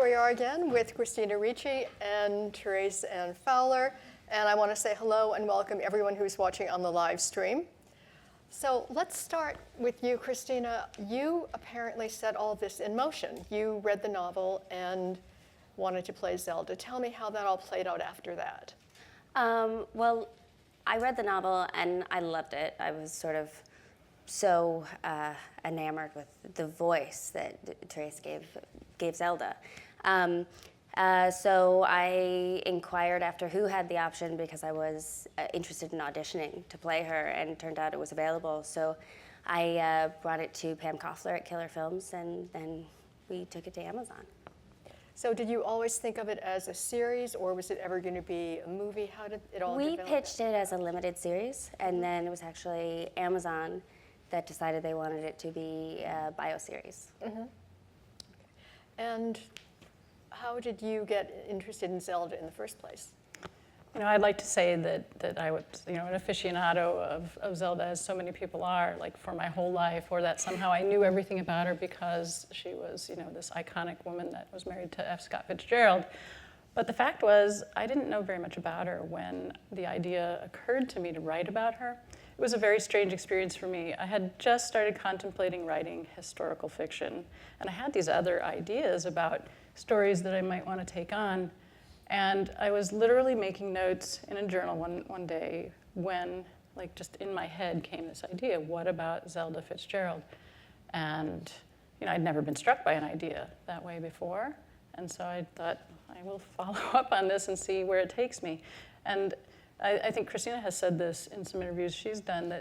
here we are again with Christina Ricci and Therese Fowler. And I want to say hello and welcome everyone who's watching on the live stream. So let's start with you, Christina. You apparently set all this in motion. You read the novel and wanted to play Zelda. Tell me how that all played out after that. Well, I read the novel and I loved it. I was sort of so enamored with the voice that Therese gave Zelda. So I inquired after who had the option because I was interested in auditioning to play her, and it turned out it was available. So I brought it to Pam Koffler at Killer Films, and then we took it to Amazon. So did you always think of it as a series, or was it ever going to be a movie? How did it all develop? We pitched it as a limited series, and then it was actually Amazon that decided they wanted it to be a bio-series. Mm-hmm. And how did you get interested in Zelda in the first place? You know, I'd like to say that I was, an aficionado of Zelda, as so many people are, like for my whole life, or that somehow I knew everything about her because she was, this iconic woman that was married to F. Scott Fitzgerald. But the fact was, I didn't know very much about her when the idea occurred to me to write about her. It was a very strange experience for me. I had just started contemplating writing historical fiction, and I had these other ideas about stories that I might want to take on. And I was literally making notes in a journal one day when, just in my head came this idea, what about Zelda Fitzgerald? And, I'd never been struck by an idea that way before. And so I thought, I will follow up on this and see where it takes me. And I think Christina has said this in some interviews she's done,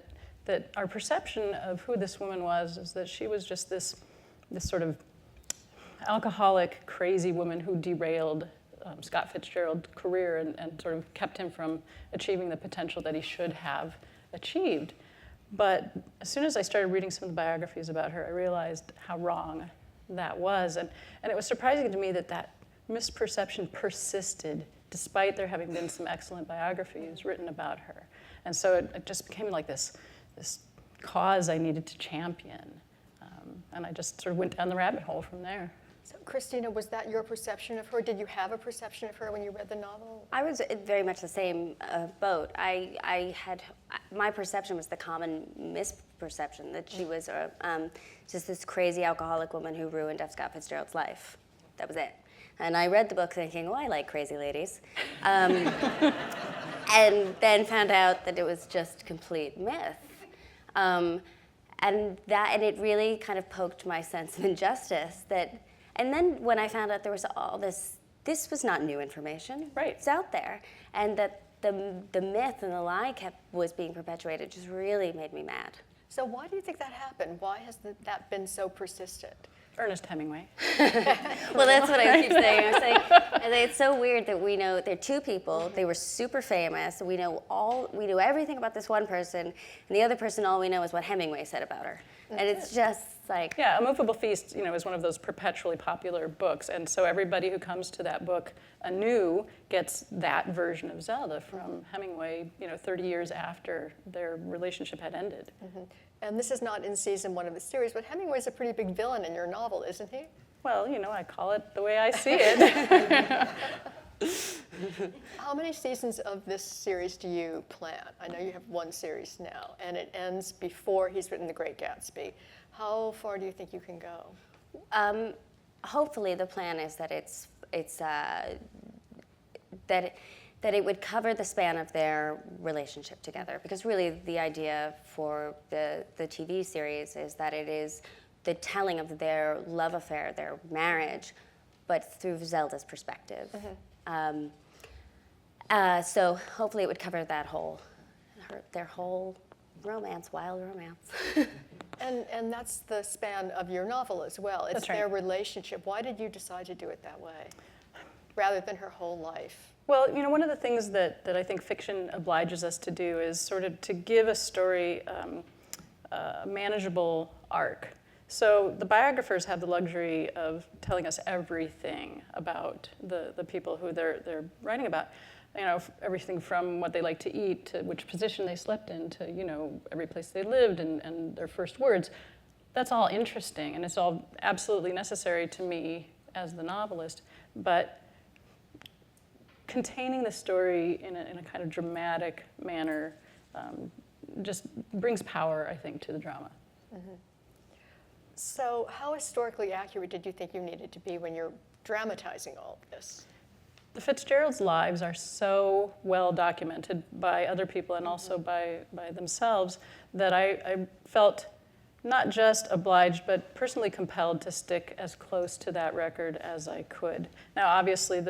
that our perception of who this woman was is that she was just this sort of alcoholic, crazy woman who derailed Scott Fitzgerald's career and sort of kept him from achieving the potential that he should have achieved. But as soon as I started reading some of the biographies about her, I realized how wrong that was. And it was surprising to me that misperception persisted despite there having been some excellent biographies written about her. And so it just became like this cause I needed to champion. And I just sort of went down the rabbit hole from there. So, Christina, was that your perception of her? Did you have a perception of her when you read the novel? I was very much the same boat. My perception was the common misperception that she was just this crazy alcoholic woman who ruined F. Scott Fitzgerald's life. That was it. And I read the book thinking, oh, I like crazy ladies. And then found out that it was just complete myth. And it really kind of poked my sense of injustice. And then when I found out there was all this was not new information. Right. It's out there. And that the myth and the lie was being perpetuated just really made me mad. So why do you think that happened? Why has that been so persistent? Ernest Hemingway. Well, that's what I keep saying. I say it's so weird that we know they're two people. They were super famous. We know everything about this one person, and the other person, all we know is what Hemingway said about her. And it's just like... Yeah, A Movable Feast, is one of those perpetually popular books, and so everybody who comes to that book anew gets that version of Zelda from Hemingway, 30 years after their relationship had ended. Mm-hmm. And this is not in season 1 of the series, but Hemingway's a pretty big villain in your novel, isn't he? Well, I call it the way I see it. How many seasons of this series do you plan? I know you have one series now, and it ends before he's written The Great Gatsby. How far do you think you can go? Hopefully, the plan is that that it would cover the span of their relationship together. Because really, the idea for the TV series is that it is the telling of their love affair, their marriage, but through Zelda's perspective. Mm-hmm. So hopefully it would cover their whole romance, wild romance. And that's the span of your novel as well. It's their relationship. Why did you decide to do it that way, rather than her whole life? Well, one of the things that I think fiction obliges us to do is sort of to give a story a manageable arc. So the biographers have the luxury of telling us everything about the people who they're writing about. Everything from what they like to eat to which position they slept in to, every place they lived and their first words. That's all interesting, and it's all absolutely necessary to me as the novelist, but containing the story in a kind of dramatic manner just brings power, I think, to the drama. So how historically accurate did you think you needed to be when you're dramatizing all of this? The Fitzgeralds' lives are so well documented by other people and also by themselves that I felt not just obliged, but personally compelled to stick as close to that record as I could. Now, obviously,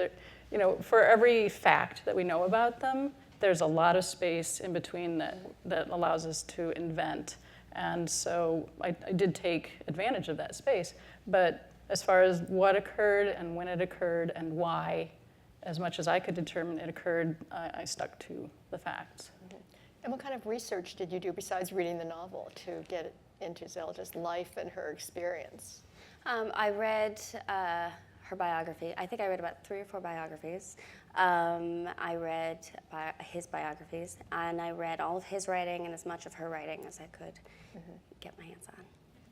for every fact that we know about them, there's a lot of space in between that allows us to invent. And so I did take advantage of that space. But as far as what occurred and when it occurred and why, as much as I could determine it occurred, I stuck to the facts. And what kind of research did you do besides reading the novel to get into Zelda's life and her experience? I read her biography. I think I read about 3 or 4 biographies. I read his biographies, and I read all of his writing and as much of her writing as I could get my hands on.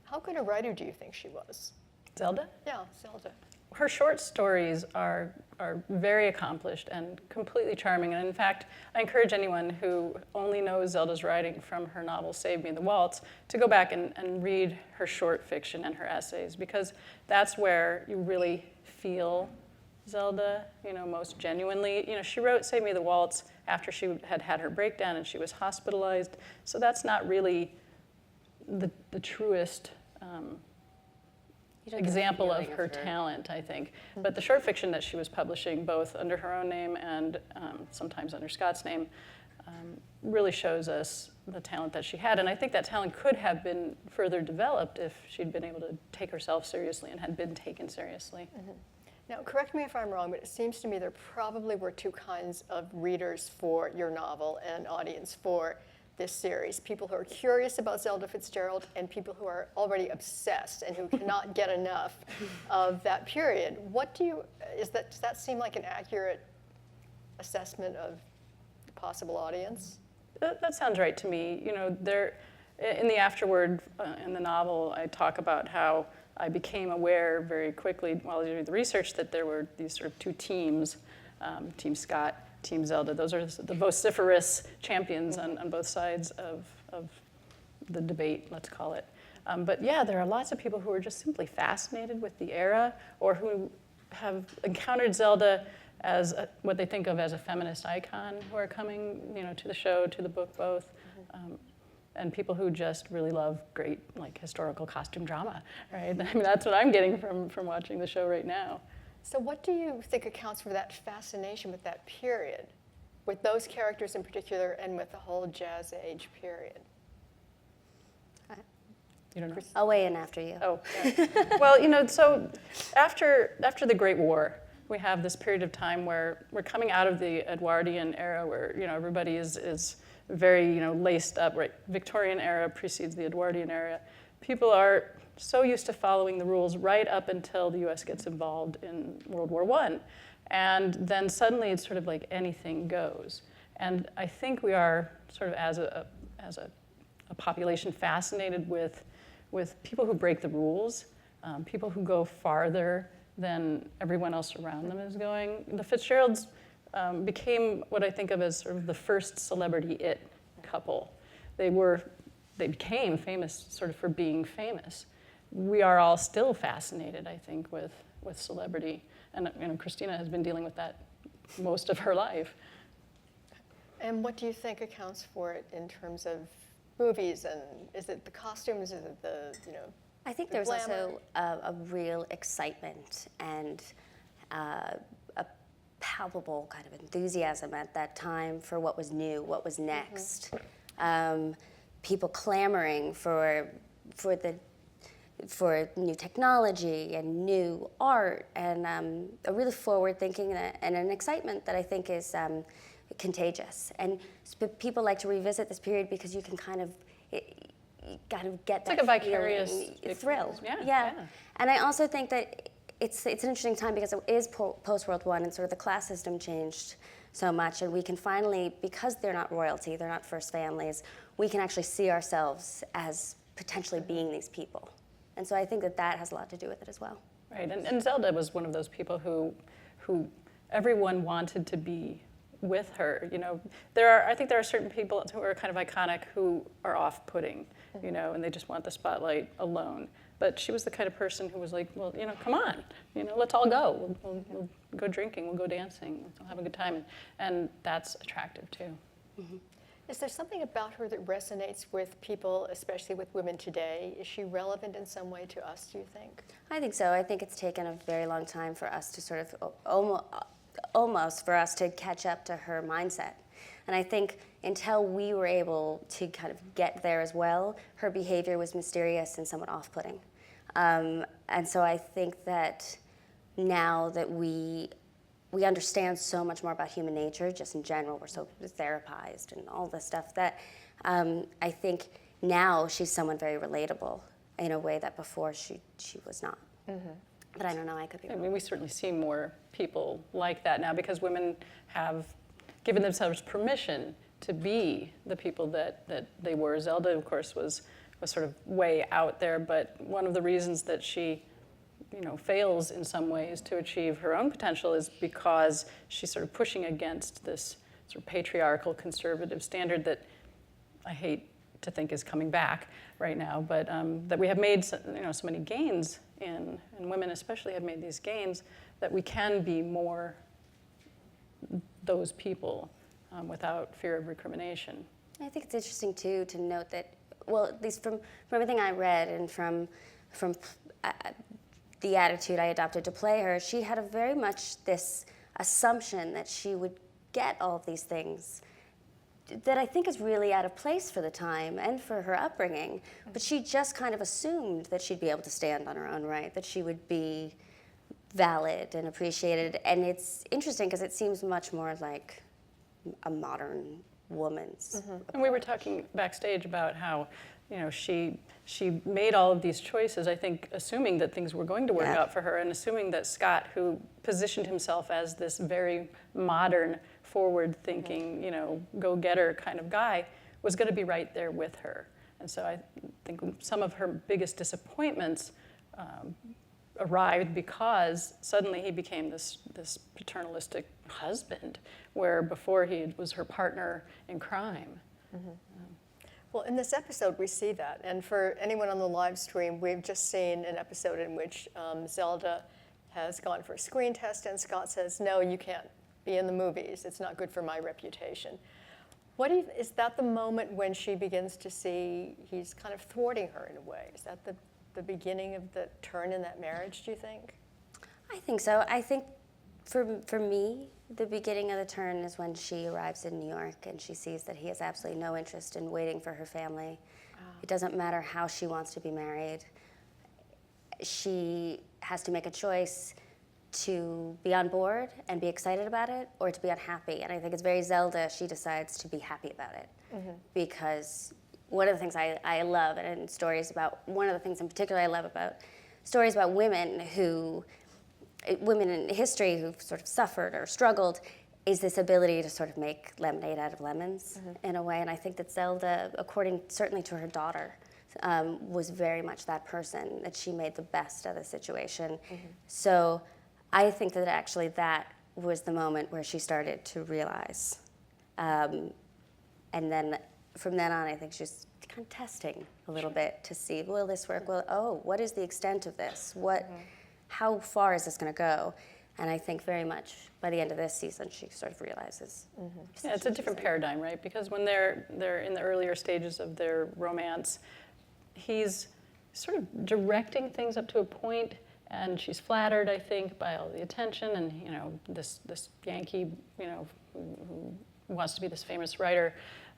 How good a writer do you think she was? Zelda? Yeah, Zelda. Her short stories are very accomplished and completely charming. And in fact, I encourage anyone who only knows Zelda's writing from her novel, Save Me the Waltz, to go back and read her short fiction and her essays, because that's where you really feel Zelda, most genuinely. She wrote Save Me the Waltz after she had had her breakdown and she was hospitalized. So that's not really the truest example of her talent, I think. But the short fiction that she was publishing, both under her own name and sometimes under Scott's name, really shows us the talent that she had. And I think that talent could have been further developed if she'd been able to take herself seriously and had been taken seriously. Now, correct me if I'm wrong, but it seems to me there probably were 2 kinds of readers for your novel and audience for this series. People who are curious about Zelda Fitzgerald and people who are already obsessed and who cannot get enough of that period. Does that seem like an accurate assessment of the possible audience? That sounds right to me. In the afterword in the novel, I talk about how I became aware very quickly while doing the research that there were these sort of 2 teams, Team Scott, Team Zelda. Those are the vociferous champions on both sides of the debate, let's call it. But yeah, there are lots of people who are just simply fascinated with the era, or who have encountered Zelda as what they think of as a feminist icon, who are coming, to the show, to the book, both. And people who just really love great, historical costume drama, right? I mean, that's what I'm getting from watching the show right now. So what do you think accounts for that fascination with that period, with those characters in particular, and with the whole Jazz Age period? You don't know? I'll weigh in after you. Oh, yeah. Well, so after the Great War, we have this period of time where we're coming out of the Edwardian era, where everybody is very laced up. Right, Victorian era precedes the Edwardian era. People are so used to following the rules right up until the U.S. gets involved in World War I. And then suddenly it's sort of like anything goes. And I think we are sort of, as a population, fascinated with people who break the rules, people who go farther than everyone else around them is going. The Fitzgeralds became what I think of as sort of the first celebrity it couple. They became famous sort of for being famous. We are all still fascinated, I think, with celebrity. And Christina has been dealing with that most of her life. And what do you think accounts for it in terms of movies? And is it the costumes? Is it the, I think the there was glamour? also a real excitement and a palpable kind of enthusiasm at that time for what was new, what was next. People clamoring for new technology and new art, and a really forward thinking and an excitement that I think is contagious. And people like to revisit this period because you can kind of get that like a vicarious thrill. Yeah. And I also think that it's an interesting time because it is post-World War, and sort of the class system changed so much, and we can finally, because they're not royalty, they're not first families, we can actually see ourselves as potentially being these people. And so I think that that has a lot to do with it as well. Right, and Zelda was one of those people who everyone wanted to be with her. You know, I think there are certain people who are kind of iconic who are off-putting, you know, and they just want the spotlight alone. But she was the kind of person who was like, well, you know, come on, you know, let's all go. We'll go drinking, we'll go dancing, we'll have a good time, and that's attractive too. Mm-hmm. Is there something about her that resonates with people, especially with women today? Is she relevant in some way to us, do you think? I think so. I think it's taken a very long time for us to sort of almost for us to catch up to her mindset. And I think until we were able to kind of get there as well, her behavior was mysterious and somewhat off-putting. And so I think that now that we understand so much more about human nature, just in general, we're so therapized and all this stuff, that I think now she's someone very relatable in a way that before she was not. Mm-hmm. But I don't know, I could be wrong. I mean, we certainly see more people like that now because women have given themselves permission to be the people that they were. Zelda, of course, was sort of way out there, but one of the reasons that she, you know, fails in some ways to achieve her own potential is because she's sort of pushing against this sort of patriarchal conservative standard that I hate to think is coming back right now, but that we have made so many gains in, and women especially have made these gains, that we can be more those people without fear of recrimination. I think it's interesting too to note that, well, at least from everything I read and from the attitude I adopted to play her, she had a very much this assumption that she would get all of these things that I think is really out of place for the time and for her upbringing. But she just kind of assumed that she'd be able to stand on her own right, that she would be valid and appreciated. And it's interesting because it seems much more like a modern woman's. Mm-hmm. And we were talking backstage about how, you know, she made all of these choices, I think, assuming that things were going to work out for her, and assuming that Scott, who positioned himself as this very modern, forward-thinking, you know, go-getter kind of guy, was going to be right there with her. And so I think some of her biggest disappointments arrived because suddenly he became this paternalistic husband, where before he was her partner in crime. Mm-hmm. Well, in this episode, we see that. And for anyone on the live stream, we've just seen an episode in which Zelda has gone for a screen test, and Scott says, no, you can't be in the movies. It's not good for my reputation. Is that the moment when she begins to see he's kind of thwarting her in a way? Is that the beginning of the turn in that marriage, do you think? I think so. I think for me, the beginning of the turn is when she arrives in New York and she sees that he has absolutely no interest in waiting for her family. It doesn't matter how she wants to be married. She has to make a choice to be on board and be excited about it, or to be unhappy. And I think it's very Zelda, she decides to be happy about it. Mm-hmm. Because one of the things I love, and stories about, one of the things in particular I love about stories about women in history who've sort of suffered or struggled, is this ability to sort of make lemonade out of lemons, mm-hmm. in a way. And I think that Zelda, according certainly to her daughter, was very much that person, that she made the best of the situation. Mm-hmm. So I think that actually that was the moment where she started to realize. And then from then on, I think she's kind of testing a little bit to see, will this work? Well, what is the extent of this? How far is this going to go? And I think very much by the end of this season, she sort of realizes. Mm-hmm. Yeah, it's a different paradigm, right? Because when they're in the earlier stages of their romance, he's sort of directing things up to a point, and she's flattered, I think, by all the attention, and you know, this Yankee, you know, who wants to be this famous writer,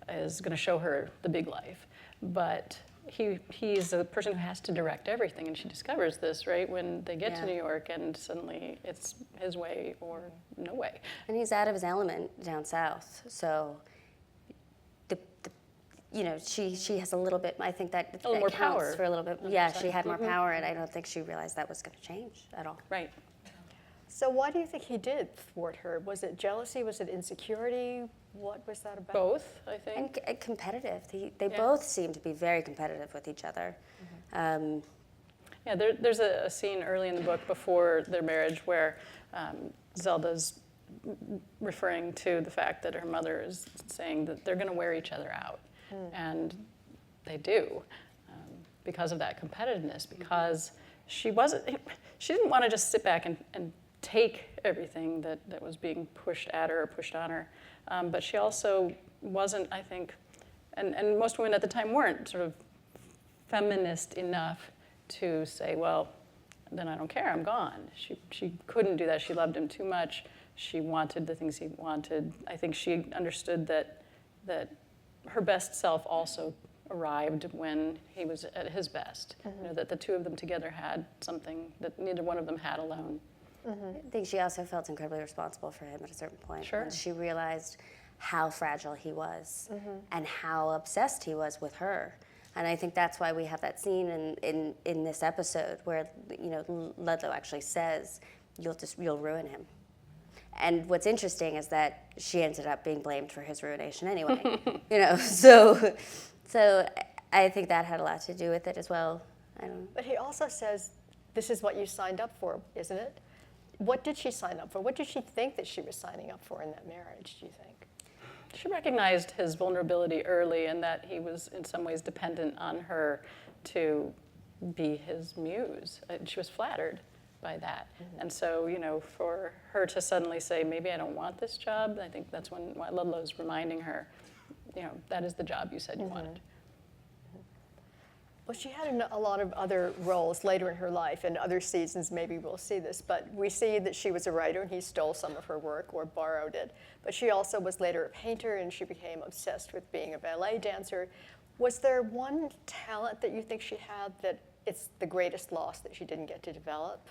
is going to show her the big life. But he's a person who has to direct everything, and she discovers this, right, when they get to New York, and suddenly it's his way or no way. And he's out of his element down south, so you know, she has a little bit, I think that a little more counts power for a little bit. Yeah, she had more power, and I don't think she realized that was going to change at all. Right. So why do you think he did thwart her? Was it jealousy? Was it insecurity? What was that about? Both, I think. And competitive. They both seem to be very competitive with each other. Mm-hmm. Yeah, there's a scene early in the book before their marriage where Zelda's referring to the fact that her mother is saying that they're going to wear each other out. And they do, because of that competitiveness, because she didn't want to just sit back and take everything that was being pushed at her or pushed on her, but she also wasn't, I think, and most women at the time weren't sort of feminist enough to say, well, then I don't care, I'm gone. She couldn't do that. She loved him too much. She wanted the things he wanted. I think she understood that her best self also arrived when he was at his best. You know, that the two of them together had something that neither one of them had alone. I think she also felt incredibly responsible for him at a certain point. Sure. When she realized how fragile he was and how obsessed he was with her. And I think that's why we have that scene in this episode where, you know, Ludlow actually says, you'll ruin him. And what's interesting is that she ended up being blamed for his ruination anyway. You know, so I think that had a lot to do with it as well. I don't know. But he also says, this is what you signed up for, isn't it? What did she sign up for? What did she think that she was signing up for in that marriage, do you think? She recognized his vulnerability early and that he was in some ways dependent on her to be his muse. She was flattered by that. And so, you know, for her to suddenly say, maybe I don't want this job, I think that's when Ludlow's reminding her, you know, that is the job you said you wanted. Well, she had a lot of other roles later in her life. In other seasons, maybe we'll see this, but we see that she was a writer and he stole some of her work or borrowed it. But she also was later a painter and she became obsessed with being a ballet dancer. Was there one talent that you think she had that it's the greatest loss that she didn't get to develop?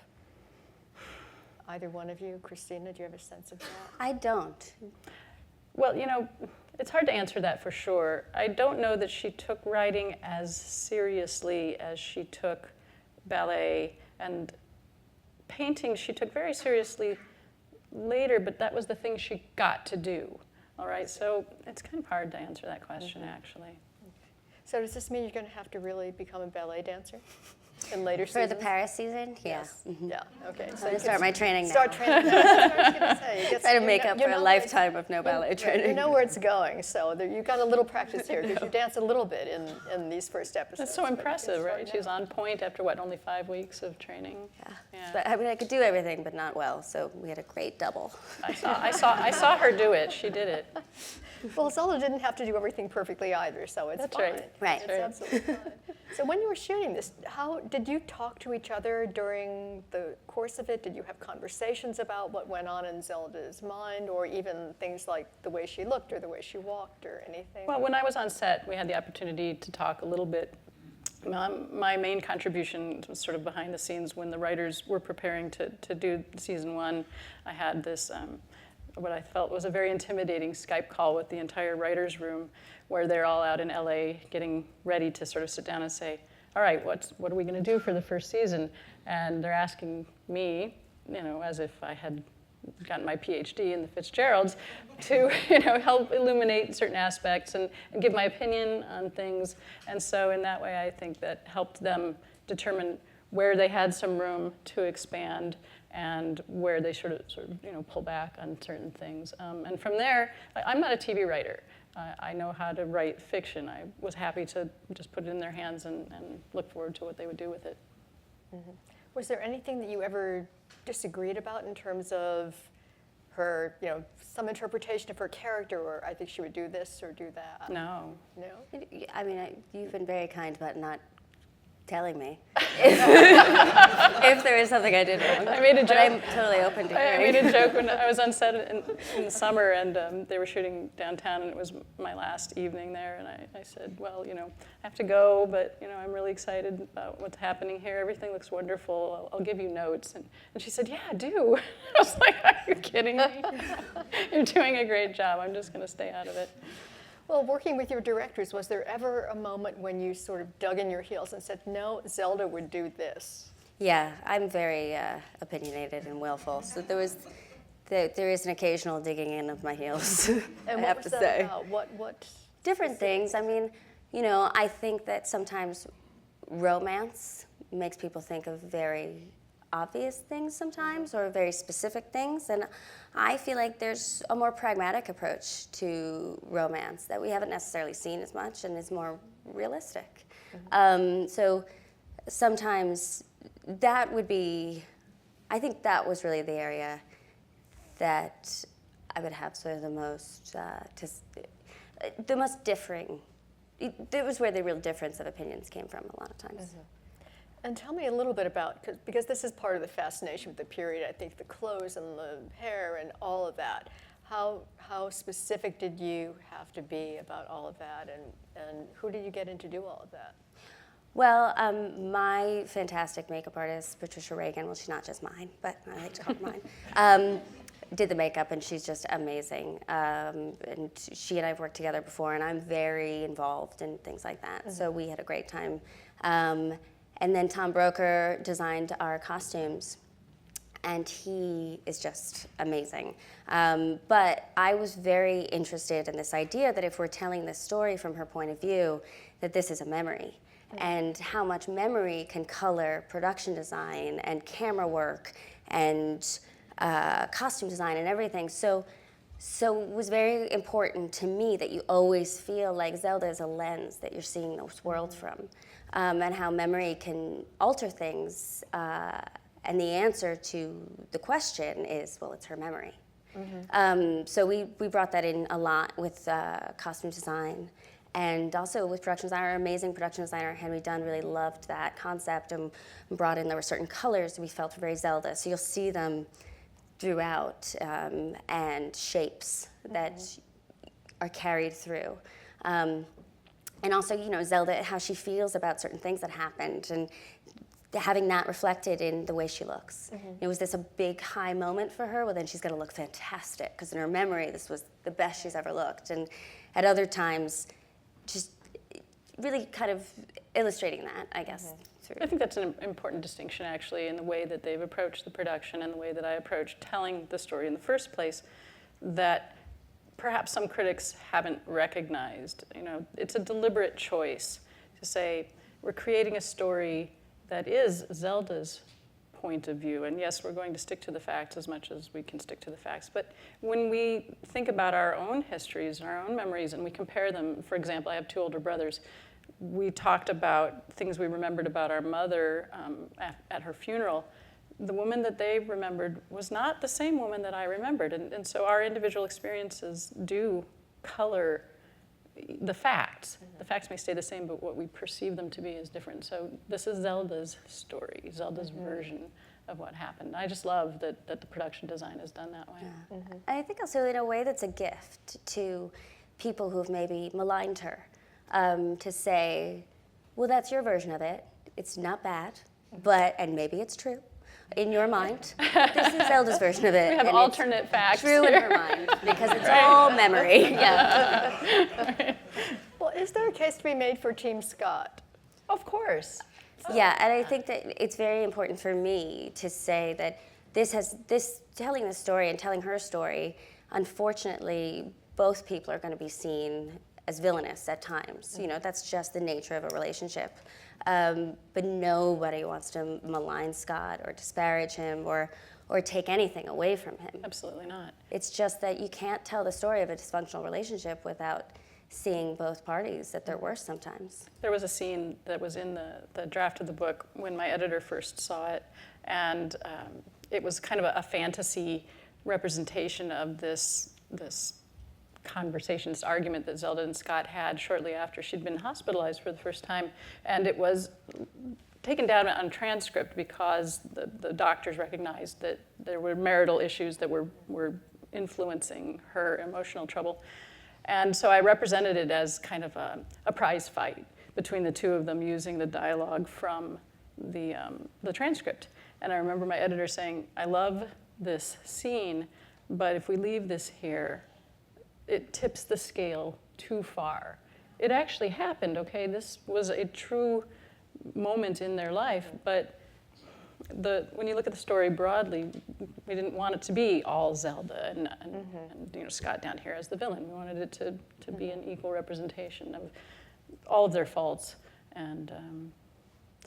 Either one of you, Christina, do you have a sense of that? I don't. Well, you know, it's hard to answer that for sure. I don't know that she took writing as seriously as she took ballet, and painting she took very seriously later, but that was the thing she got to do. All right, so it's kind of hard to answer that question, actually. So does this mean you're going to have to really become a ballet dancer in later For seasons? the Paris season? Yes. Yeah, okay. I'm So going you to start my training now. start training. That's what I was going to say. You get Try to you make know- up you for a know where it's- lifetime of no ballet You training. know where it's going, so you've got a little practice here because you dance a little bit in these first episodes. That's so but you can impressive, start right? now. She was on point after, what, only 5 weeks of training? Yeah. But, I mean, I could do everything, but not well, so we had a great double. I saw her do it. She did it. Well, Zelda didn't have to do everything perfectly either, so it's That's fine. right. Right. It's absolutely fine. So when you were shooting this, how did you talk to each other during the course of it? Did you have conversations about what went on in Zelda's mind, or even things like the way she looked or the way she walked or anything? Well, when I was on set, we had the opportunity to talk a little bit. My main contribution was sort of behind the scenes when the writers were preparing to do season 1. I had this, what I felt was a very intimidating Skype call with the entire writers' room, where they're all out in LA getting ready to sort of sit down and say, all right, what are we going to do for the first season? And they're asking me, you know, as if I had gotten my PhD in the Fitzgeralds, to, you know, help illuminate certain aspects and give my opinion on things. And so in that way, I think that helped them determine where they had some room to expand and where they sort of you know, pull back on certain things. And from there, I'm not a TV writer. I know how to write fiction. I was happy to just put it in their hands and look forward to what they would do with it. Mm-hmm. Was there anything that you ever disagreed about in terms of her, you know, some interpretation of her character, or I think she would do this or do that? No. No? I mean, you've been very kind about not telling me if there is something I did wrong. I made a joke. But I'm totally open to I hearing. made a joke when I was on set in the summer, and they were shooting downtown, and it was my last evening there, and I said, well, you know, I have to go, but, you know, I'm really excited about what's happening here. Everything looks wonderful. I'll give you notes. And she said, yeah, do. I was like, are you kidding me? You're doing a great job. I'm just going to stay out of it. Well, working with your directors, was there ever a moment when you sort of dug in your heels and said, no, Zelda would do this? Yeah, I'm very opinionated and willful, so there is an occasional digging in of my heels. And I what have was to that say. about? What? Different things. I mean, you know, I think that sometimes romance makes people think of very obvious things sometimes, or very specific things. And I feel like there's a more pragmatic approach to romance that we haven't necessarily seen as much and is more realistic. So sometimes that would be, I think that was really the area that I would have sort of the most differing. It was where the real difference of opinions came from a lot of times. And tell me a little bit about, because this is part of the fascination with the period, I think the clothes and the hair and all of that. How specific did you have to be about all of that, and who did you get in to do all of that? Well, my fantastic makeup artist, Patricia Reagan, well, she's not just mine, but I like to call her mine, did the makeup, and she's just amazing. And she and I have worked together before, and I'm very involved in things like that, so we had a great time. And then Tom Broker designed our costumes, and he is just amazing. But I was very interested in this idea that if we're telling this story from her point of view, that this is a memory, and how much memory can color production design and camera work and costume design and everything. So it was very important to me that you always feel like Zelda is a lens that you're seeing those worlds from, and how memory can alter things. And the answer to the question is, well, it's her memory. So we brought that in a lot with costume design. And also with production design, our amazing production designer, Henry Dunn, really loved that concept and brought in, there were certain colors we felt were very Zelda. So you'll see them throughout, and shapes that are carried through. And also, Zelda, how she feels about certain things that happened, and having that reflected in the way she looks. Was this a big high moment for her? Well, then she's going to look fantastic, because in her memory, this was the best she's ever looked. And at other times, just really kind of illustrating that, I guess. I think that's an important distinction, actually, in the way that they've approached the production and the way that I approached telling the story in the first place, that perhaps some critics haven't recognized. It's a deliberate choice to say, we're creating a story that is Zelda's point of view. And yes, we're going to stick to the facts as much as we can stick to the facts. But when we think about our own histories and our own memories, and we compare them, for example, I have 2 older brothers. We talked about things we remembered about our mother at her funeral. The woman that they remembered was not the same woman that I remembered. And so our individual experiences do color the facts. The facts may stay the same, but what we perceive them to be is different. So this is Zelda's story, Zelda's version of what happened. I just love that the production design is done that way. And I think also in a way that's a gift to people who've maybe maligned her, to say, well, that's your version of it. It's not bad, and maybe it's true. In your mind, this is Zelda's version of it. We have and alternate it's facts true here. in her mind, because it's all memory. Well, is there a case to be made for Team Scott? Of course. Yeah, and I think that it's very important for me to say that telling this story and telling her story, unfortunately, both people are going to be seen as villainous at times. That's just the nature of a relationship. But nobody wants to malign Scott or disparage him or take anything away from him. Absolutely not. It's just that you can't tell the story of a dysfunctional relationship without seeing both parties at their worst sometimes. There was a scene that was in the draft of the book when my editor first saw it, and it was kind of a fantasy representation of this conversation, this argument that Zelda and Scott had shortly after she'd been hospitalized for the first time. And it was taken down on transcript because the doctors recognized that there were marital issues that were influencing her emotional trouble. And so I represented it as kind of a prize fight between the two of them using the dialogue from the transcript. And I remember my editor saying, I love this scene, but if we leave this here, it tips the scale too far. It actually happened, okay? This was a true moment in their life, but when you look at the story broadly, we didn't want it to be all Zelda and Scott down here as the villain. We wanted it to be an equal representation of all of their faults. And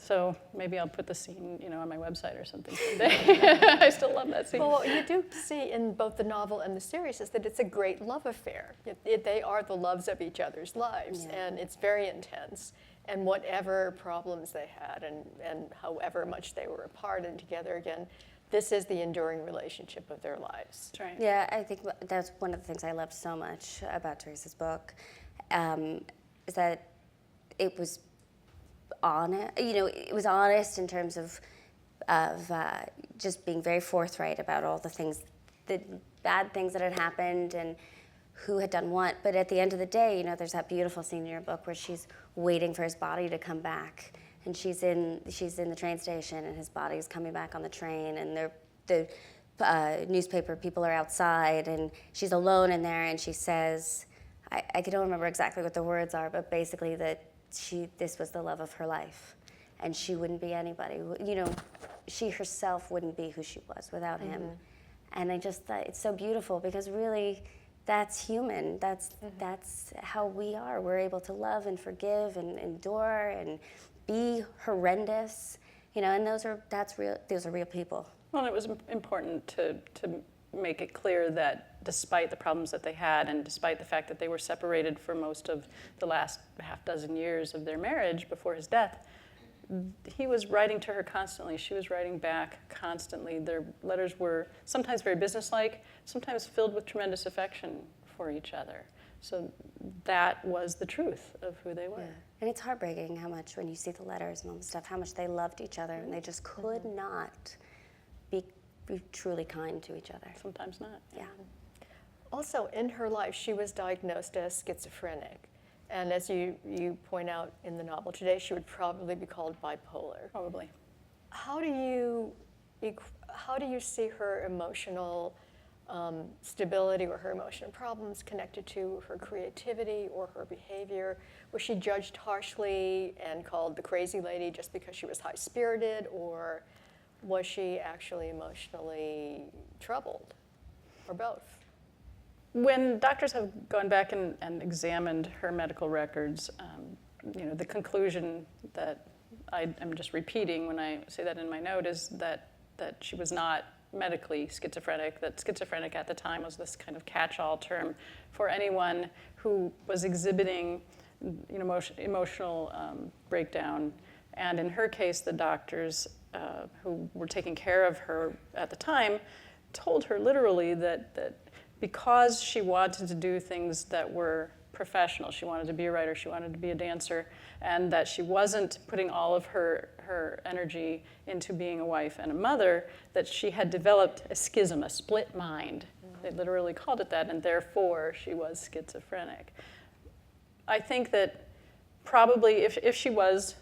So maybe I'll put the scene, on my website or something someday. I still love that scene. Well, what you do see in both the novel and the series is that it's a great love affair. They are the loves of each other's lives, and it's very intense. And whatever problems they had, and however much they were apart and together again, this is the enduring relationship of their lives. That's right. Yeah, I think that's one of the things I loved so much about Therese's book, is that it was honest. It was honest in terms of just being very forthright about all the things, the bad things that had happened, and who had done what. But at the end of the day, there's that beautiful scene in your book where she's waiting for his body to come back, and she's in the train station, and his body is coming back on the train, and the newspaper people are outside, and she's alone in there, and she says, I don't remember exactly what the words are, but basically that this was the love of her life, and she wouldn't be anybody. She herself wouldn't be who she was without him. And I just thought it's so beautiful, because really, that's human. That's how we are. We're able to love and forgive and endure and be horrendous, and those are real people. Well, it was important to make it clear that despite the problems that they had, and despite the fact that they were separated for most of the last half dozen years of their marriage before his death, he was writing to her constantly. She was writing back constantly. Their letters were sometimes very businesslike, sometimes filled with tremendous affection for each other. So that was the truth of who they were. Yeah. And it's heartbreaking how much, when you see the letters and all the stuff, how much they loved each other, and they just could not be truly kind to each other. Sometimes not. Yeah. Also, in her life, she was diagnosed as schizophrenic. And as you point out in the novel today, she would probably be called bipolar. Probably. How do you see her emotional stability or her emotional problems connected to her creativity or her behavior? Was she judged harshly and called the crazy lady just because she was high-spirited, or was she actually emotionally troubled, or both? When doctors have gone back and examined her medical records, the conclusion that I'm just repeating when I say that in my note is that she was not medically schizophrenic, that schizophrenic at the time was this kind of catch-all term for anyone who was exhibiting emotional breakdown. And in her case, the doctors who were taking care of her at the time told her literally that because she wanted to do things that were professional, she wanted to be a writer, she wanted to be a dancer, and that she wasn't putting all of her energy into being a wife and a mother, that she had developed a schism, a split mind. They literally called it that, and therefore she was schizophrenic. I think that probably if she was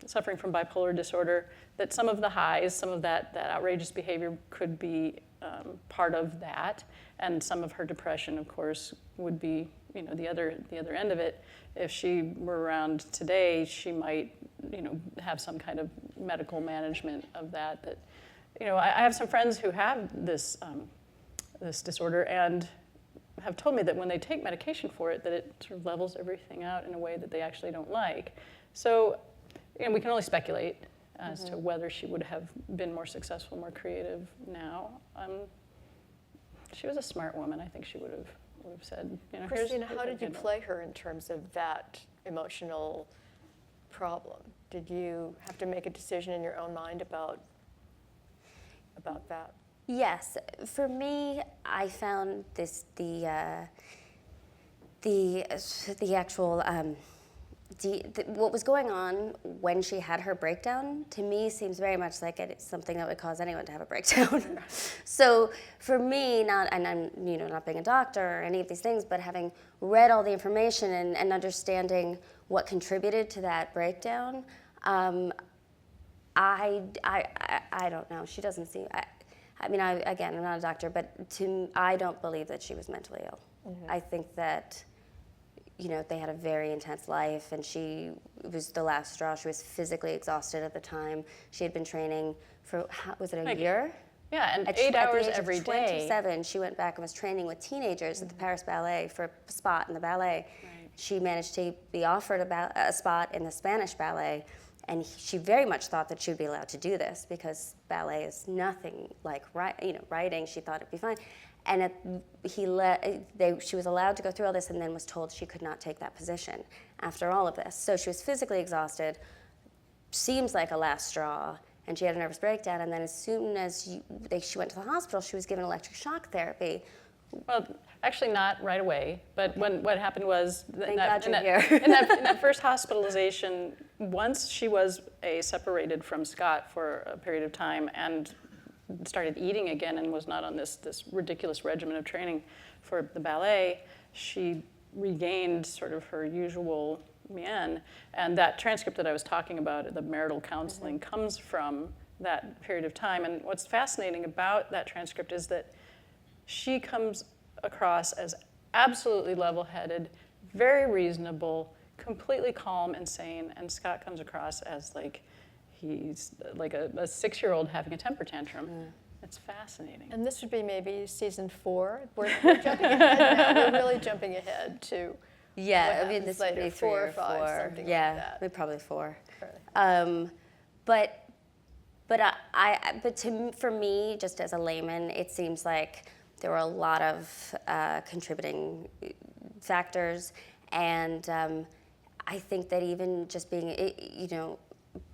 suffering from bipolar disorder, that some of the highs, some of that outrageous behavior could be part of that, and some of her depression, of course, would be the other end of it. If she were around today, she might have some kind of medical management of that. I have some friends who have this disorder and have told me that when they take medication for it, that it sort of levels everything out in a way that they actually don't like. So, we can only speculate as to whether she would have been more successful, more creative now. She was a smart woman. I think she would have said, Christina, how did you play her in terms of that emotional problem? Did you have to make a decision in your own mind about that? Yes, for me, I found the actual what was going on when she had her breakdown, to me, seems very much like it's something that would cause anyone to have a breakdown. So for me, not being a doctor or any of these things, but having read all the information and understanding what contributed to that breakdown, I don't know. She doesn't seem. I'm not a doctor, but I don't believe that she was mentally ill. Mm-hmm. I think that they had a very intense life, and it was the last straw. She was physically exhausted at the time. She had been training for, was it a year? Yeah, and 8 hours every day. At the age of 27, she went back and was training with teenagers at the Paris Ballet for a spot in the ballet. Right. She managed to be offered a spot in the Spanish ballet, and she very much thought that she would be allowed to do this because ballet is nothing like writing. She thought it'd be fine. And she was allowed to go through all this and then was told she could not take that position after all of this. So she was physically exhausted, seems like a last straw, and she had a nervous breakdown. And then as soon as she went to the hospital, she was given electric shock therapy. Well, actually not right away, but what happened was Thank God you're here. in that first hospitalization, once she was separated from Scott for a period of time and started eating again and was not on this ridiculous regimen of training for the ballet, she regained sort of her usual mien. And that transcript that I was talking about, the marital counseling, comes from that period of time. And what's fascinating about that transcript is that she comes across as absolutely level-headed, very reasonable, completely calm and sane, and Scott comes across as like he's like a 6-year-old having a temper tantrum. It's fascinating. And this would be maybe season 4. We're jumping ahead now. We're really jumping ahead to Yeah, what I mean, this happens would be later, 3 4 or or 5, 4. something Yeah, like that. maybe probably 4. Right. For me, just as a layman, it seems like there were a lot of contributing factors, and I think that even just being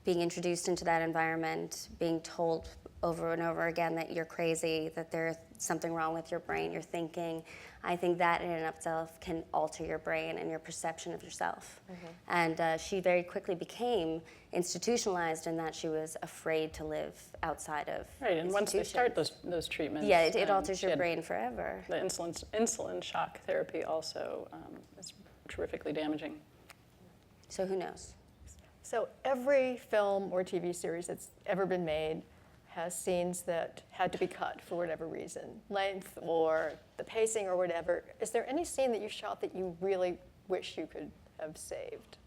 introduced into that environment, being told over and over again that you're crazy, that there's something wrong with your brain, your thinking, I think that in and of itself can alter your brain and your perception of yourself. And she very quickly became institutionalized in that she was afraid to live outside of Right, and once they institutions. start those treatments, Yeah, it alters she your had brain forever. The insulin shock therapy also is terrifically damaging. So who knows? So every film or TV series that's ever been made has scenes that had to be cut for whatever reason, length or the pacing or whatever. Is there any scene that you shot that you really wish you could have saved?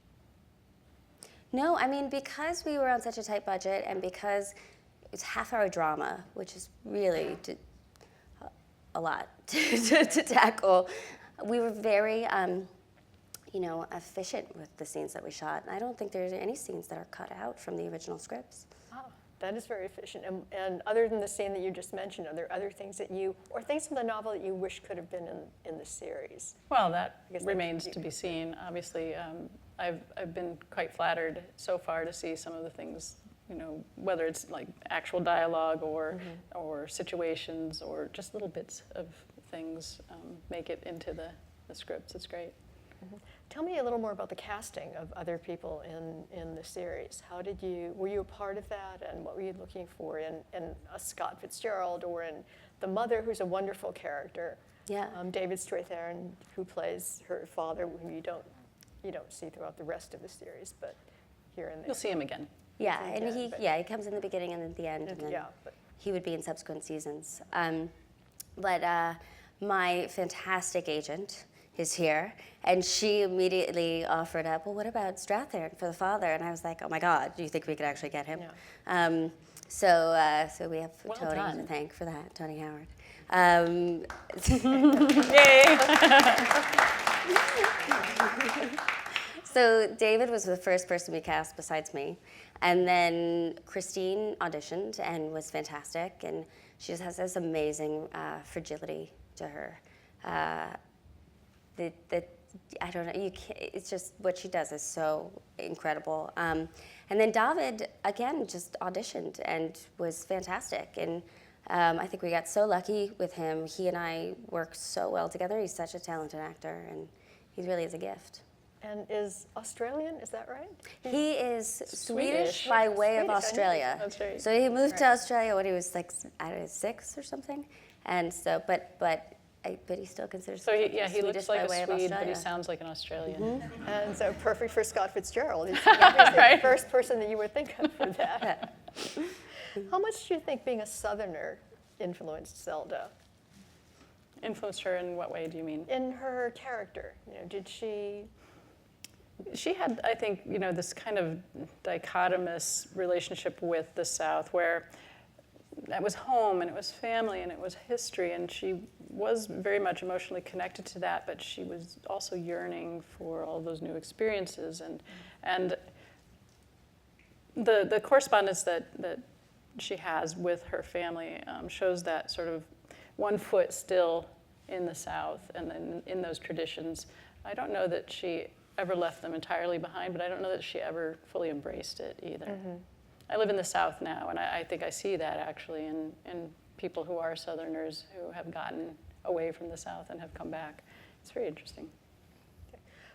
No, I mean, because we were on such a tight budget and because it's half-hour drama, which is really a lot to tackle, we were very efficient with the scenes that we shot. I don't think there's any scenes that are cut out from the original scripts. Wow, that is very efficient. And other than the scene that you just mentioned, are there other things that or things from the novel that you wish could have been in the series? Well, that I guess remains to be seen. Obviously, I've been quite flattered so far to see some of the things, whether it's like actual dialogue or situations or just little bits of things make it into the scripts. It's great. Tell me a little more about the casting of other people in the series. Were you a part of that, and what were you looking for in a Scott Fitzgerald or in the mother, who's a wonderful character? Yeah. David Strathairn, who plays her father, who you don't see throughout the rest of the series, but here and there. You'll see him again. Yeah, Again, and he comes in the beginning and at the end, and then but he would be in subsequent seasons. But my fantastic agent is here, and she immediately offered up, well, what about Strathairn for the father? And I was like, oh my God, do you think we could actually get him? Yeah. So we have Well Tony done. to thank for that, Tony Howard. Yay! So David was the first person we cast besides me. And then Christine auditioned and was fantastic, and she just has this amazing fragility to her. I don't know, it's just what she does is so incredible. And then David, again, just auditioned and was fantastic. And I think we got so lucky with him. He and I work so well together. He's such a talented actor, and he really is a gift. And is Australian, is that right? He is Swedish Swedish. by way of Swedish, I know. Australia. That's right. So he moved to Australia when he was like, I don't know, 6 or something. And so, but he still considers So he Swedish looks like a by way of Swede, but he Australia. sounds like an Australian. And so perfect for Scott Fitzgerald. He's the first person that you would think of for that. How much do you think being a Southerner influenced Zelda? Influenced her in what way do you mean? In her character, did she? She had, I think, this kind of dichotomous relationship with the South, where that was home and it was family and it was history, and she was very much emotionally connected to that, but she was also yearning for all those new experiences, and the correspondence that she has with her family shows that sort of one foot still in the South and then in those traditions. I don't know that she ever left them entirely behind, but I don't know that she ever fully embraced it either. I live in the South now, and I think I see that actually in people who are Southerners who have gotten away from the South and have come back. It's very interesting.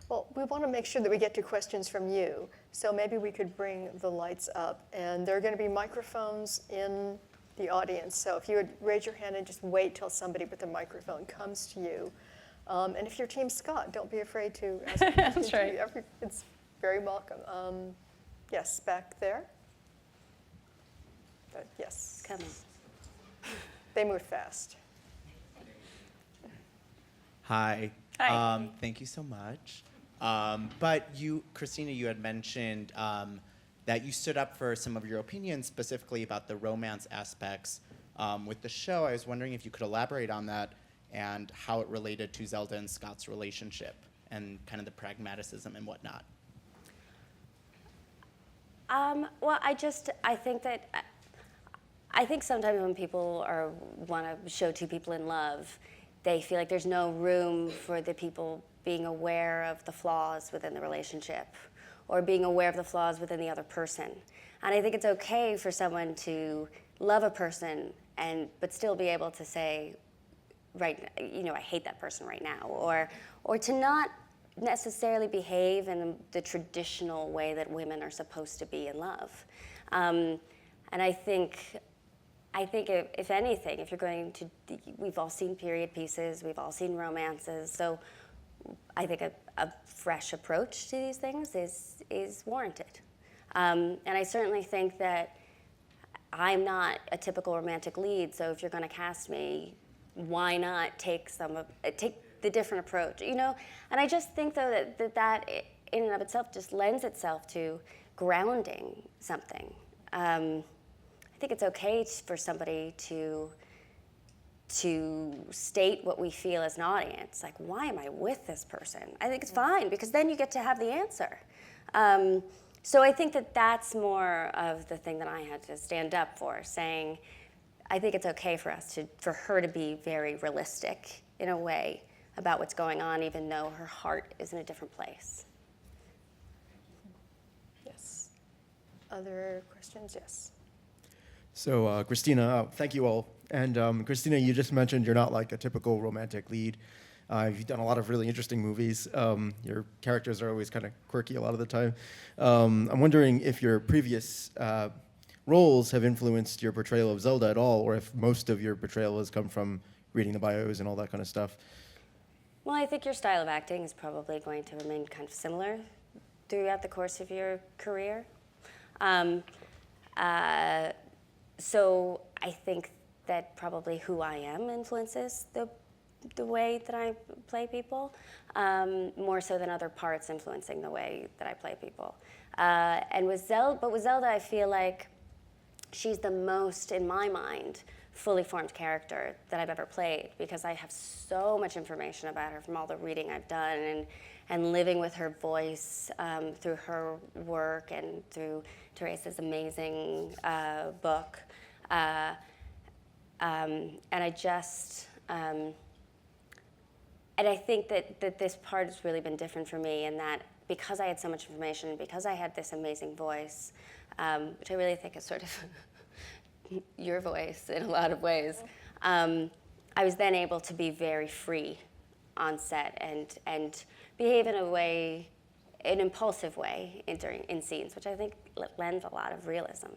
Well, we want to make sure that we get to questions from you. So maybe we could bring the lights up. And there are going to be microphones in the audience. So if you would raise your hand and just wait till somebody with a microphone comes to you. And if you're Team Scott, don't be afraid to ask. That's right. It's very welcome. Yes, back there. Yes. Come on. They move fast. Hi. Hi. Thank you so much. But you, Christina, you had mentioned that you stood up for some of your opinions, specifically about the romance aspects with the show. I was wondering if you could elaborate on that and how it related to Zelda and Scott's relationship and kind of the pragmaticism and whatnot. Well, I think sometimes when people want to show two people in love, they feel like there's no room for the people being aware of the flaws within the relationship or being aware of the flaws within the other person. And I think it's okay for someone to love a person but still be able to say, right, I hate that person right now, or to not necessarily behave in the traditional way that women are supposed to be in love. And I think if anything, if you're going to, we've all seen period pieces, we've all seen romances, so I think a fresh approach to these things is warranted. And I certainly think that I'm not a typical romantic lead, so if you're going to cast me, why not take the different approach, And I just think, though, that in and of itself just lends itself to grounding something. I think it's okay for somebody to state what we feel as an audience, like, why am I with this person? I think it's fine, because then you get to have the answer. So I think that's more of the thing that I had to stand up for, saying, I think it's okay for her to be very realistic in a way about what's going on, even though her heart is in a different place. Yes. Other questions? Yes. So, Christina, thank you all. And Christina, you just mentioned you're not like a typical romantic lead. You've done a lot of really interesting movies. Your characters are always kind of quirky a lot of the time. I'm wondering if your previous roles have influenced your portrayal of Zelda at all, or if most of your portrayal has come from reading the bios and all that kind of stuff. Well, I think your style of acting is probably going to remain kind of similar throughout the course of your career. So I think that probably who I am influences the way that I play people, more so than other parts influencing the way that I play people. And with Zelda, I feel like she's the most, in my mind, fully formed character that I've ever played, because I have so much information about her from all the reading I've done and living with her voice through her work and through Therese's amazing book. And I just, and I think that this part has really been different for me, in that because I had so much information, because I had this amazing voice, which I really think is sort of your voice in a lot of ways, I was then able to be very free on set and behave in an impulsive way in scenes, which I think lends a lot of realism.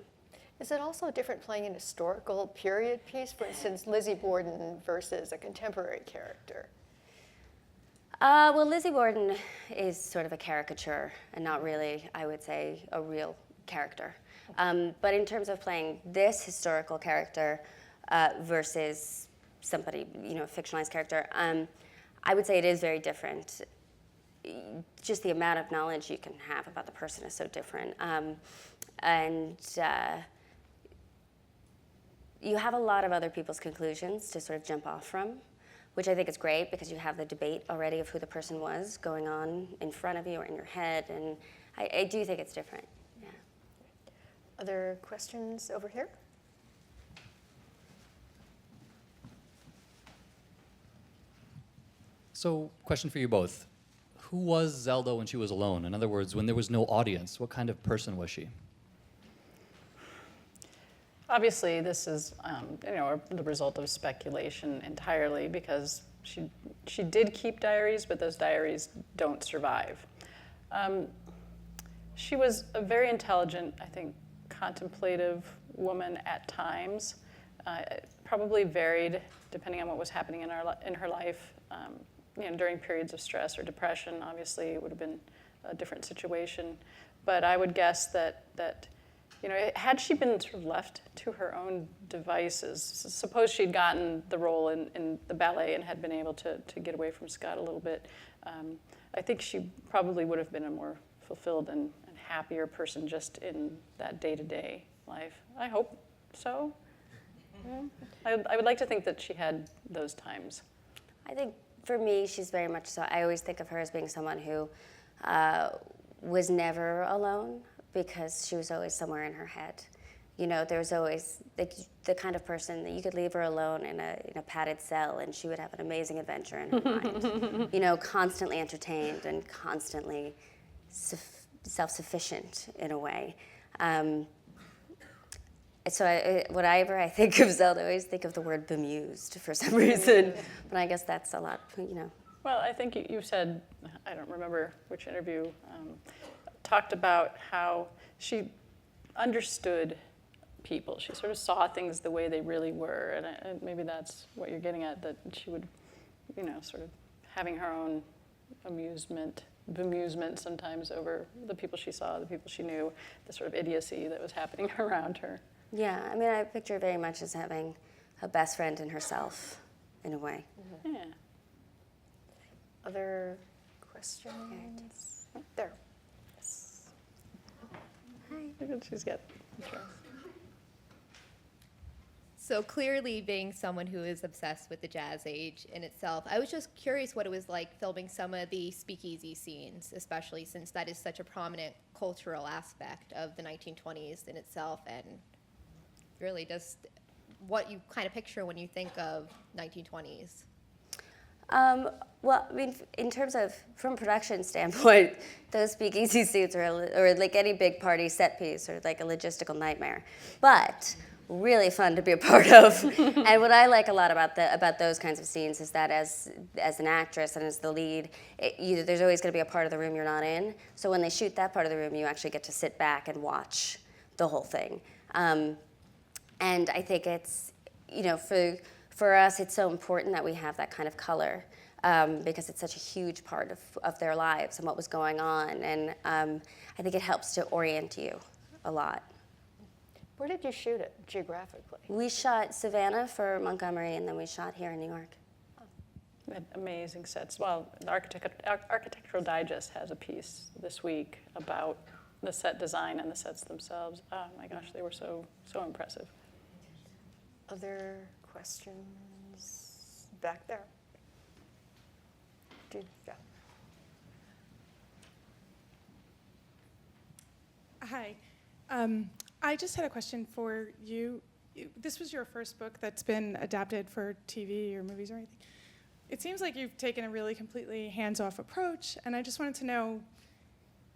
Is it also different playing an historical period piece, for instance, Lizzie Borden versus a contemporary character? Well, Lizzie Borden is sort of a caricature and not really, I would say, a real character. But in terms of playing this historical character versus somebody, a fictionalized character, I would say it is very different. Just the amount of knowledge you can have about the person is so different. And you have a lot of other people's conclusions to sort of jump off from, which I think is great, because you have the debate already of who the person was going on in front of you or in your head, and I do think it's different. Yeah. Other questions over here? So, question for you both. Who was Zelda when she was alone? In other words, when there was no audience, what kind of person was she? Obviously, this is the result of speculation entirely, because she did keep diaries, but those diaries don't survive. She was a very intelligent, I think, contemplative woman at times. Probably varied depending on what was happening in her life. During periods of stress or depression, obviously, it would have been a different situation. But I would guess that had she been sort of left to her own devices, suppose she'd gotten the role in the ballet and had been able to get away from Scott a little bit, I think she probably would have been a more fulfilled and happier person just in that day-to-day life. I hope so. Yeah. I would like to think that she had those times. I think for me, she's very much so. I always think of her as being someone who was never alone, because she was always somewhere in her head. There was always the kind of person that you could leave her alone in a padded cell and she would have an amazing adventure in her mind. Constantly entertained and constantly self-sufficient in a way. So whenever I think of Zelda, I always think of the word bemused for some reason. But I guess that's a lot, Well, I think you said, I don't remember which interview, talked about how she understood people. She sort of saw things the way they really were. And maybe that's what you're getting at, that she would, sort of having her own bemusement sometimes over the people she saw, the people she knew, the sort of idiocy that was happening around her. Yeah, I picture her very much as having a best friend in herself, in a way. Yeah. Other questions? There. Yes. Hi. She's got. So clearly being someone who is obsessed with the jazz age in itself, I was just curious what it was like filming some of the speakeasy scenes, especially since that is such a prominent cultural aspect of the 1920s in itself, and really just what you kind of picture when you think of 1920s. Well, in terms of, from a production standpoint, those speakeasy suits or like any big party set piece or like a logistical nightmare, but really fun to be a part of. And what I like a lot about those kinds of scenes is that as an actress and as the lead, there's always going to be a part of the room you're not in. So when they shoot that part of the room, you actually get to sit back and watch the whole thing. And I think it's, for us, it's so important that we have that kind of color because it's such a huge part of their lives and what was going on. And I think it helps to orient you a lot. Where did you shoot it geographically? We shot Savannah for Montgomery, and then we shot here in New York. We had amazing sets. Well, the Architectural Digest has a piece this week about the set design and the sets themselves. Oh my gosh, they were so impressive. Other questions back there? Yeah. Hi. I just had a question for you. This was your first book that's been adapted for TV or movies or anything. It seems like you've taken a really completely hands-off approach, and I just wanted to know,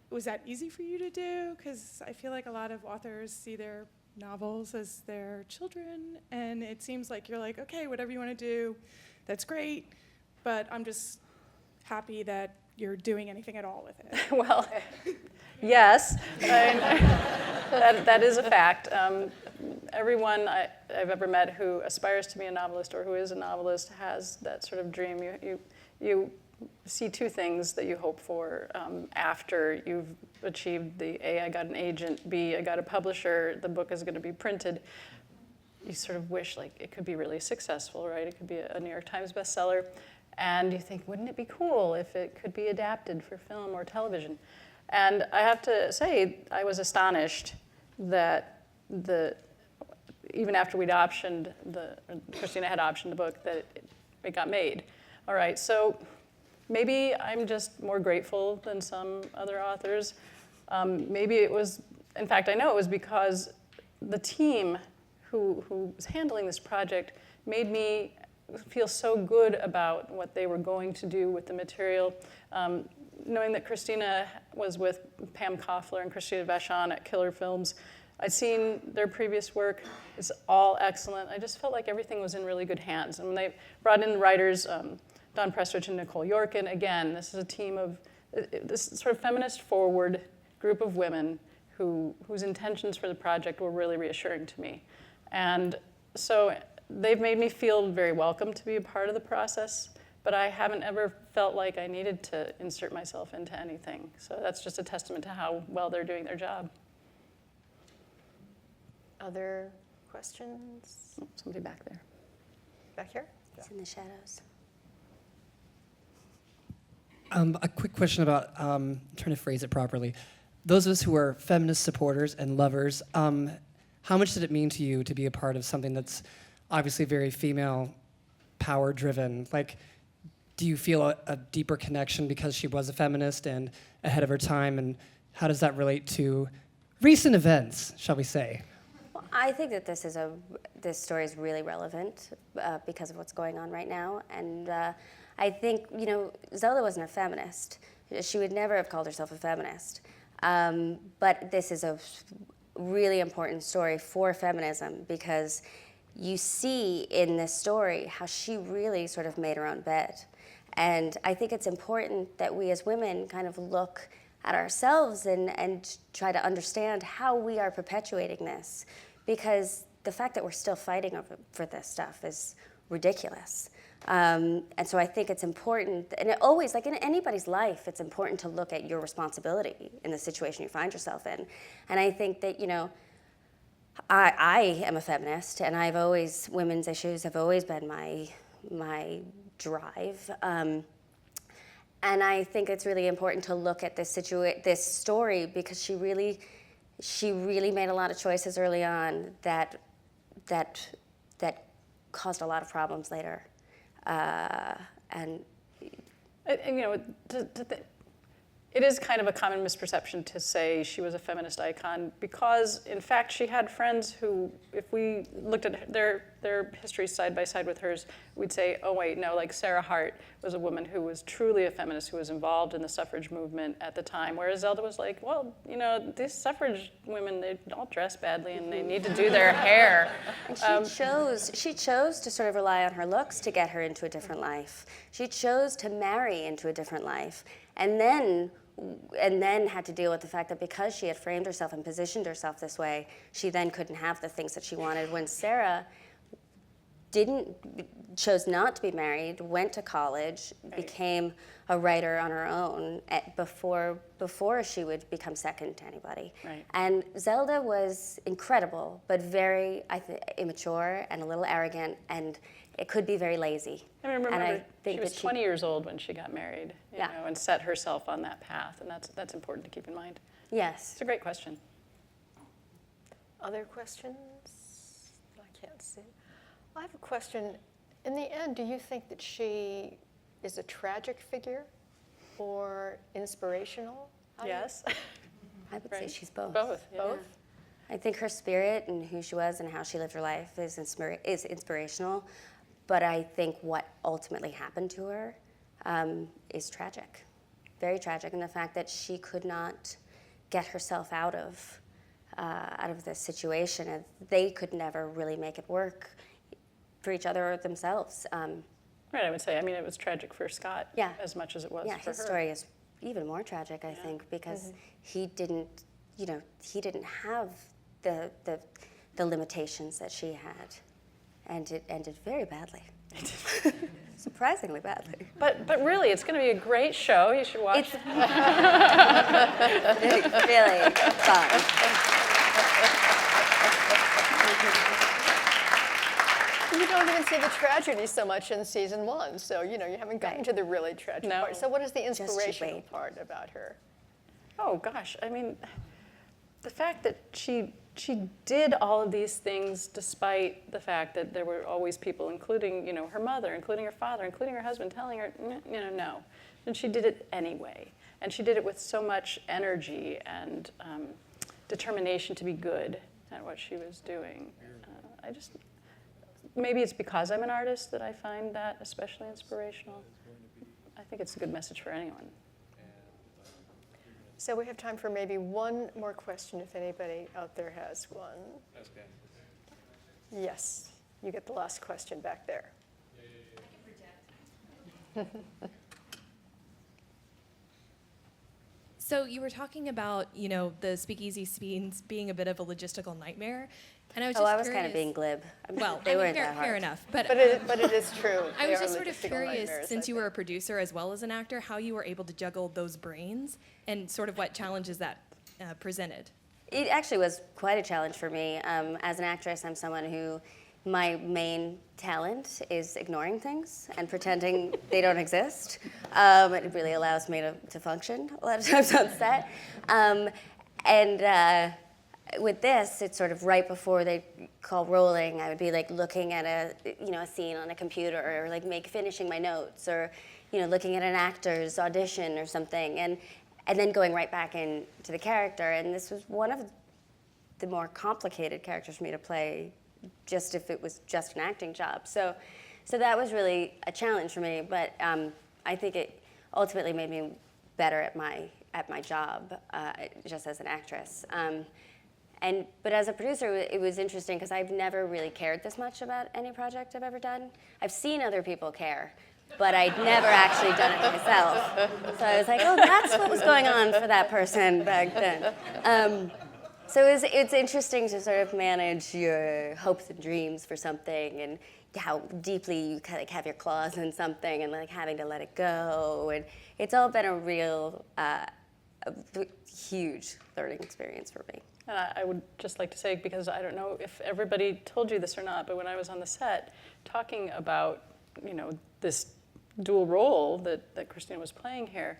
was that easy for you to do? Because I feel like a lot of authors see their novels as their children, and it seems like you're like, okay, whatever you want to do, that's great, but I'm just happy that you're doing anything at all with it. Well, yes, that is a fact. Everyone I've ever met who aspires to be a novelist or who is a novelist has that sort of dream. You see two things that you hope for after you've achieved the A, I got an agent, B, I got a publisher, the book is going to be printed. You sort of wish like it could be really successful, right? It could be a New York Times bestseller. And you think, wouldn't it be cool if it could be adapted for film or television? And I have to say, I was astonished that even after we'd Christina had optioned the book, that it got made. All right, so maybe I'm just more grateful than some other authors. Maybe it was in fact, I know it was because the team who was handling this project made me feel so good about what they were going to do with the material. Knowing that Christina was with Pam Koffler and Christina Vachon at Killer Films, I'd seen their previous work. It's all excellent. I just felt like everything was in really good hands. And when they brought in the writers, Dawn Prestwich and Nicole Yorkin, again, this is a team of this sort of feminist-forward group of women whose intentions for the project were really reassuring to me. And so they've made me feel very welcome to be a part of the process, but I haven't ever felt like I needed to insert myself into anything. So that's just a testament to how well they're doing their job. Other questions? Oh, somebody back there. Back here? It's in the shadows. A quick question about, trying to phrase it properly. Those of us who are feminist supporters and lovers, how much did it mean to you to be a part of something that's obviously very female power driven? Like, do you feel a deeper connection because she was a feminist and ahead of her time? And how does that relate to recent events, shall we say? Well, I think that this story is really relevant because of what's going on right now. And I think, Zelda wasn't a feminist. She would never have called herself a feminist. But this is a really important story for feminism because you see in this story how she really sort of made her own bed. And I think it's important that we as women kind of look at ourselves and try to understand how we are perpetuating this, because the fact that we're still fighting for this stuff is ridiculous. And so I think it's important, and it always, like in anybody's life, it's important to look at your responsibility in the situation you find yourself in. And I think that, I am a feminist, and women's issues have always been my drive. And I think it's really important to look at this story because she really made a lot of choices early on that caused a lot of problems later. It is kind of a common misperception to say she was a feminist icon because, in fact, she had friends who, if we looked at their histories side by side with hers, we'd say, oh, wait, no, like Sarah Hart was a woman who was truly a feminist, who was involved in the suffrage movement at the time, whereas Zelda was like, well, these suffrage women, they all dress badly and they need to do their hair. And she chose to sort of rely on her looks to get her into a different life. She chose to marry into a different life. And then had to deal with the fact that because she had framed herself and positioned herself this way, she then couldn't have the things that she wanted. When Sarah chose not to be married, went to college, became a writer on her own before she would become second to anybody. Right. And Zelda was incredible, but very immature and a little arrogant, and it could be very lazy. I mean, remember, think she was 20 years old when she got married, you know, and set herself on that path, and that's important to keep in mind. Yes. It's a great question. Other questions? I can't see. I have a question. In the end, do you think that she is a tragic figure or inspirational? Yes. I would say she's both. Both. Yeah. Both? I think her spirit and who she was and how she lived her life is inspirational, but I think what ultimately happened to her is tragic, very tragic, and the fact that she could not get herself out of this situation, and they could never really make it work for each other or themselves. Right, I would say. I mean, it was tragic for Scott as much as it was for her. Yeah, his story is even more tragic, I think, because he didn't have the limitations that she had, and it ended very badly. Surprisingly badly. But really, it's going to be a great show. You should watch. It's really fun. You don't even see the tragedy so much in season 1, so you haven't gotten to the really tragic part. So what is the inspirational part about her? Oh gosh, I mean, the fact that she did all of these things despite the fact that there were always people, including her mother, including her father, including her husband, telling her no, and she did it anyway, and she did it with so much energy and determination to be good at what she was doing. Maybe it's because I'm an artist that I find that especially inspirational. I think it's a good message for anyone. So we have time for maybe one more question if anybody out there has one. Yes, you get the last question back there. So you were talking about, the speakeasy scenes being a bit of a logistical nightmare, and I was just I was curious. kind of being glib. Well, they weren't fair, that hard. fair enough. But it is true. I They was are just sort of logistical curious, nightmares, since I you were a think. producer as well as an actor, how you were able to juggle those brains and sort of what challenges that presented. It actually was quite a challenge for me. As an actress, I'm someone who, my main talent is ignoring things and pretending they don't exist. It really allows me to function a lot of times on set. With this, it's sort of right before they call rolling, I would be like looking at a scene on a computer, or like finishing my notes, or looking at an actor's audition or something, and then going right back into the character. And this was one of the more complicated characters for me to play, just if it was just an acting job. So that was really a challenge for me. But I think it ultimately made me better at my job, just as an actress. But as a producer, it was interesting because I've never really cared this much about any project I've ever done. I've seen other people care, but I'd never actually done it myself. So I was like, oh, that's what was going on for that person back then. So it's interesting to sort of manage your hopes and dreams for something, and how deeply you kind of have your claws in something, and like having to let it go. And it's all been a real huge learning experience for me. And I would just like to say, because I don't know if everybody told you this or not, but when I was on the set talking about, this dual role that Christina was playing here,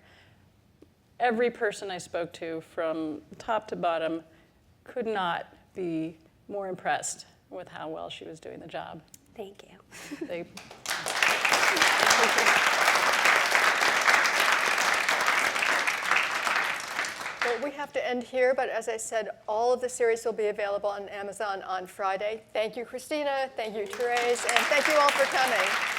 every person I spoke to from top to bottom could not be more impressed with how well she was doing the job. Thank you. They, Well, we have to end here, but as I said, all of the series will be available on Amazon on Friday. Thank you, Christina. Thank you, Therese. And thank you all for coming.